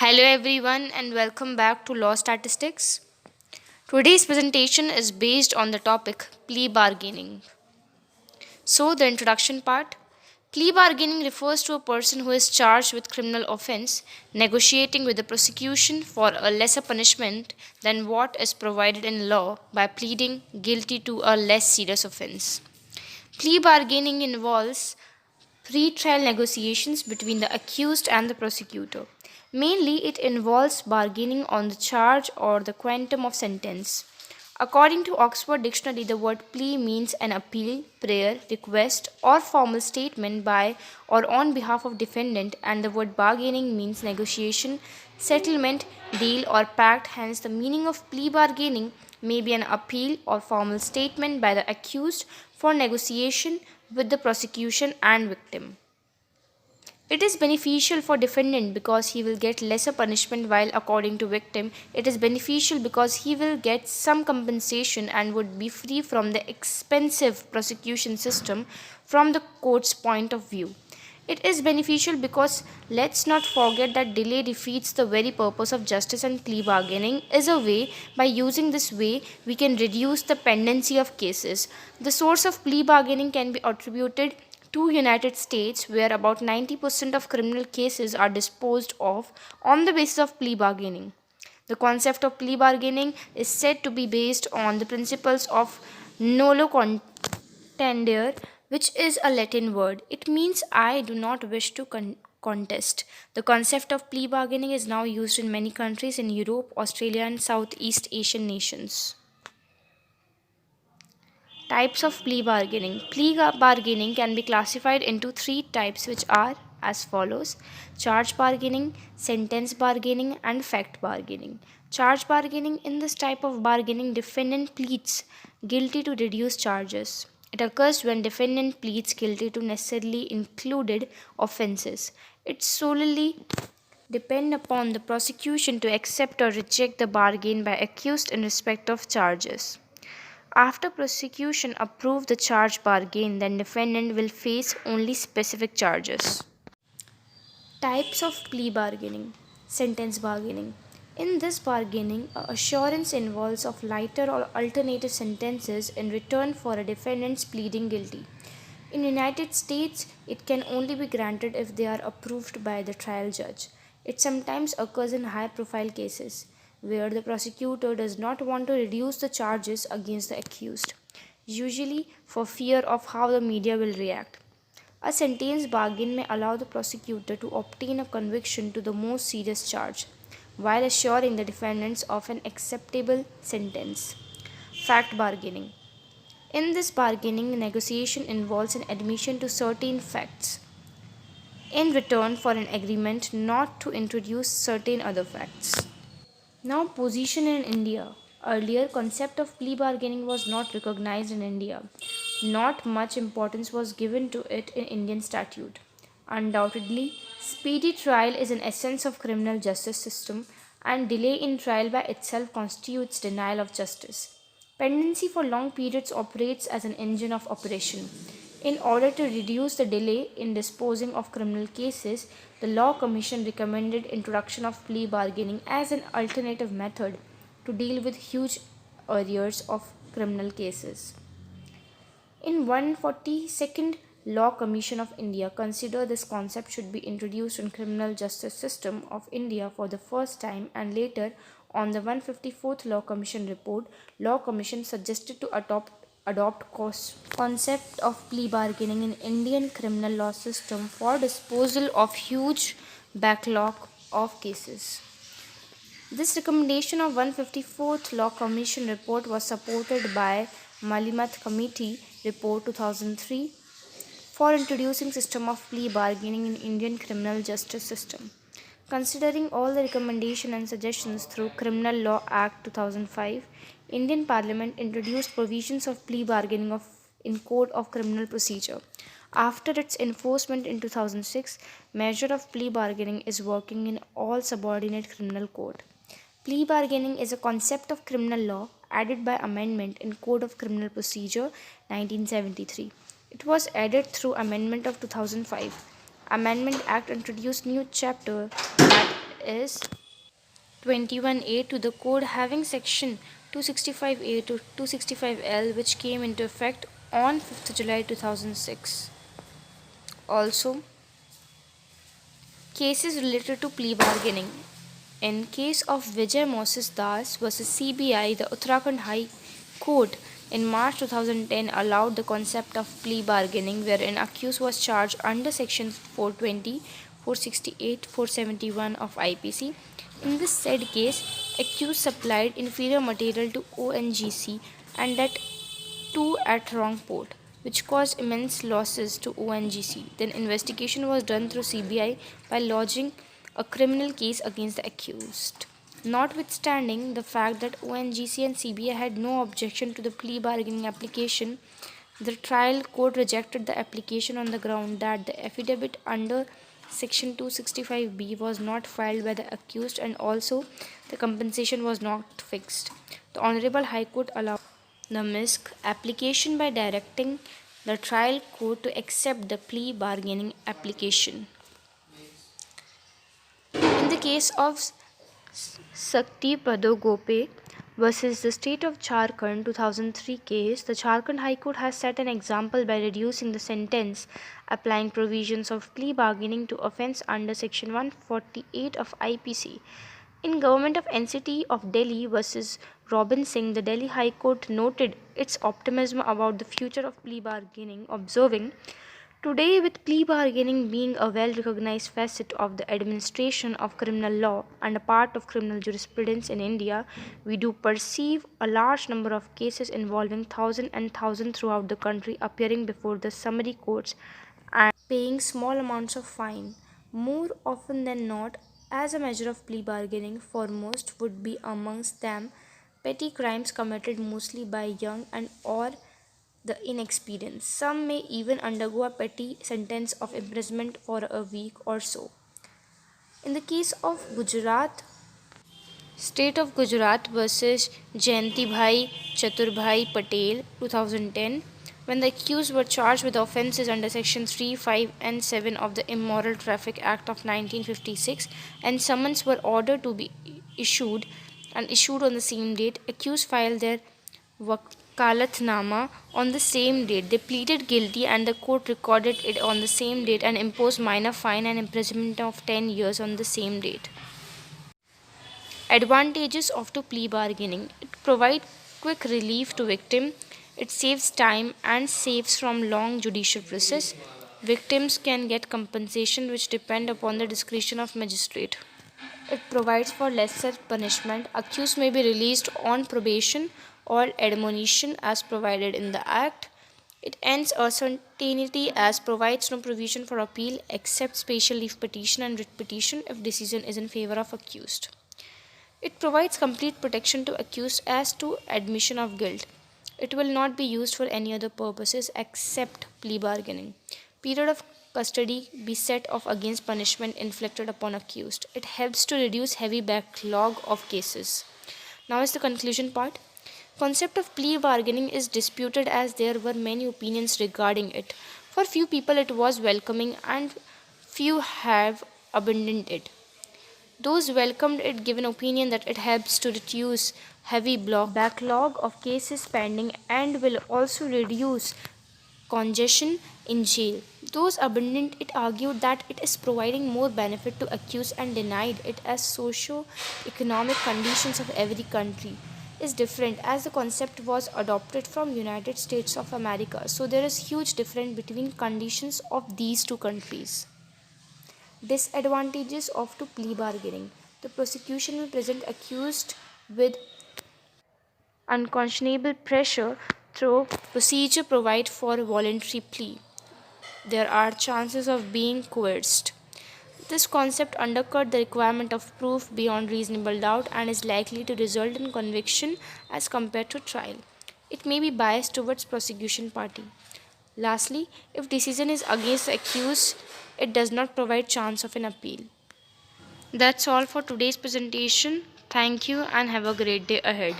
Hello everyone and welcome back to Law Statistics. Today's presentation is based on the topic plea bargaining. So the introduction part. Plea bargaining refers to a person who is charged with criminal offense negotiating with the prosecution for a lesser punishment than what is provided in law by pleading guilty to a less serious offense. Plea bargaining involves pre-trial negotiations between the accused and the prosecutor. Mainly, it involves bargaining on the charge or the quantum of sentence. According to Oxford Dictionary, the word plea means an appeal, prayer, request, or formal statement by or on behalf of defendant, and the word bargaining means negotiation, settlement, deal, or pact. Hence, the meaning of plea bargaining may be an appeal or formal statement by the accused for negotiation with the prosecution and victim. It is beneficial for defendant because he will get lesser punishment, while according to victim it is beneficial because he will get some compensation and would be free from the expensive prosecution system from the court's point of view. It is beneficial because let's not forget that delay defeats the very purpose of justice, and plea bargaining is a way. By using this way we can reduce the pendency of cases. The source of plea bargaining can be attributed to United States, where about 90% of criminal cases are disposed of on the basis of plea bargaining. The concept of plea bargaining is said to be based on the principles of nolo contendere, which is a Latin word. It means I do not wish to contest. The concept of plea bargaining is now used in many countries in Europe, Australia, and Southeast Asian nations. Types of plea bargaining. Plea bargaining can be classified into three types, which are as follows: charge bargaining, sentence bargaining, and fact bargaining. Charge bargaining. In this type of bargaining, defendant pleads guilty to reduce charges. It occurs when defendant pleads guilty to necessarily included offenses. It solely depend upon the prosecution to accept or reject the bargain by accused in respect of charges. After prosecution approve the charge bargain, then defendant will face only specific charges. Types of plea bargaining. Sentence bargaining. In this bargaining, a assurance involves of lighter or alternative sentences in return for a defendant's pleading guilty. In United States, it can only be granted if they are approved by the trial judge. It sometimes occurs in high profile cases where the prosecutor does not want to reduce the charges against the accused, usually for fear of how the media will react. A sentence bargain may allow the prosecutor to obtain a conviction to the most serious charge, while assuring the defendants of an acceptable sentence. Fact bargaining. In this bargaining, negotiation involves an admission to certain facts in return for an agreement not to introduce certain other facts. Now, position in India. Earlier, concept of plea bargaining was not recognized in India. Not much importance was given to it in Indian statute. Undoubtedly, speedy trial is an essence of criminal justice system, and delay in trial by itself constitutes denial of justice. Pendency for long periods operates as an engine of operation. In order to reduce the delay in disposing of criminal cases, the Law Commission recommended introduction of plea bargaining as an alternative method to deal with huge arrears of criminal cases. In 142nd Law Commission of India consider this concept should be introduced in criminal justice system of India for the first time, and later on the 154th Law Commission report, Law Commission suggested to adopt concept of plea bargaining in Indian criminal law system for disposal of huge backlog of cases. This recommendation of 154th Law Commission report was supported by Malimath Committee Report 2003 for introducing system of plea bargaining in Indian criminal justice system. Considering all the recommendations and suggestions through Criminal Law Act 2005, Indian Parliament introduced provisions of plea bargaining in Code of Criminal Procedure. After its enforcement in 2006, measure of plea bargaining is working in all subordinate criminal code. Plea bargaining is a concept of criminal law added by amendment in Code of Criminal Procedure 1973. It was added through amendment of 2005. Amendment Act introduced new chapter that is 21A to the code having section 265A to 265L, which came into effect on 5th July 2006. Also, cases related to plea bargaining. In case of Vijay Moses Das versus CBI, the Uttarakhand High Court in March 2010 allowed the concept of plea bargaining, wherein accused was charged under Section 420, 468, 471 of IPC. In this said case, accused supplied inferior material to ONGC and that too at wrong port, which caused immense losses to ONGC. Then investigation was done through CBI by lodging a criminal case against the accused. Notwithstanding the fact that ONGC and CBI had no objection to the plea bargaining application, the trial court rejected the application on the ground that the affidavit under Section 265B was not filed by the accused and also the compensation was not fixed. The Honorable High Court allowed the MISC application by directing the trial court to accept the plea bargaining application. In the case of Sakti Padogope versus the state of Jharkhand 2003 case, the Jharkhand High Court has set an example by reducing the sentence, applying provisions of plea bargaining to offence under Section 148 of IPC. In Government of NCT of Delhi versus Robin Singh, the Delhi High Court noted its optimism about the future of plea bargaining, observing, "Today, with plea bargaining being a well-recognized facet of the administration of criminal law and a part of criminal jurisprudence in India, we do perceive a large number of cases involving thousands and thousands throughout the country appearing before the summary courts and paying small amounts of fine. More often than not, as a measure of plea bargaining, foremost would be amongst them petty crimes committed mostly by young and or the inexperienced. Some may even undergo a petty sentence of imprisonment for a week or so." In the case of Gujarat, State of Gujarat versus Jayantibhai Chaturbhai Patel 2010, when the accused were charged with offences under Section 3, 5 and 7 of the Immoral Traffic Act of 1956 and summons were ordered to be issued on the same date, accused filed their wakalatnama on the same date. They pleaded guilty and the court recorded it on the same date and imposed minor fine and imprisonment of 10 years on the same date. Advantages of to plea bargaining. It provides quick relief to victim. It saves time and saves from long judicial process. Victims can get compensation which depend upon the discretion of magistrate. It provides for lesser punishment. Accused may be released on probation or admonition as provided in the Act. It ends uncertainty as provides no provision for appeal except special leave petition and writ petition if decision is in favor of accused. It provides complete protection to accused as to admission of guilt. It will not be used for any other purposes except plea bargaining. Period of custody be set off against punishment inflicted upon accused. It helps to reduce heavy backlog of cases. Now is the conclusion part. Concept of plea bargaining is disputed as there were many opinions regarding it. For few people it was welcoming and few have abandoned it. Those welcomed it give an opinion that it helps to reduce heavy backlog of cases pending and will also reduce congestion in jail. Those abandoned it argued that it is providing more benefit to accused and denied it as socio-economic conditions of every country is different as the concept was adopted from United States of America. So there is huge difference between conditions of these two countries. Disadvantages of to plea bargaining. The prosecution will present accused with unconscionable pressure through procedure provide for voluntary plea. There are chances of being coerced. This concept undercut the requirement of proof beyond reasonable doubt and is likely to result in conviction as compared to trial. It may be biased towards prosecution party. Lastly, if decision is against the accused, it does not provide chance of an appeal. That's all for today's presentation. Thank you and have a great day ahead.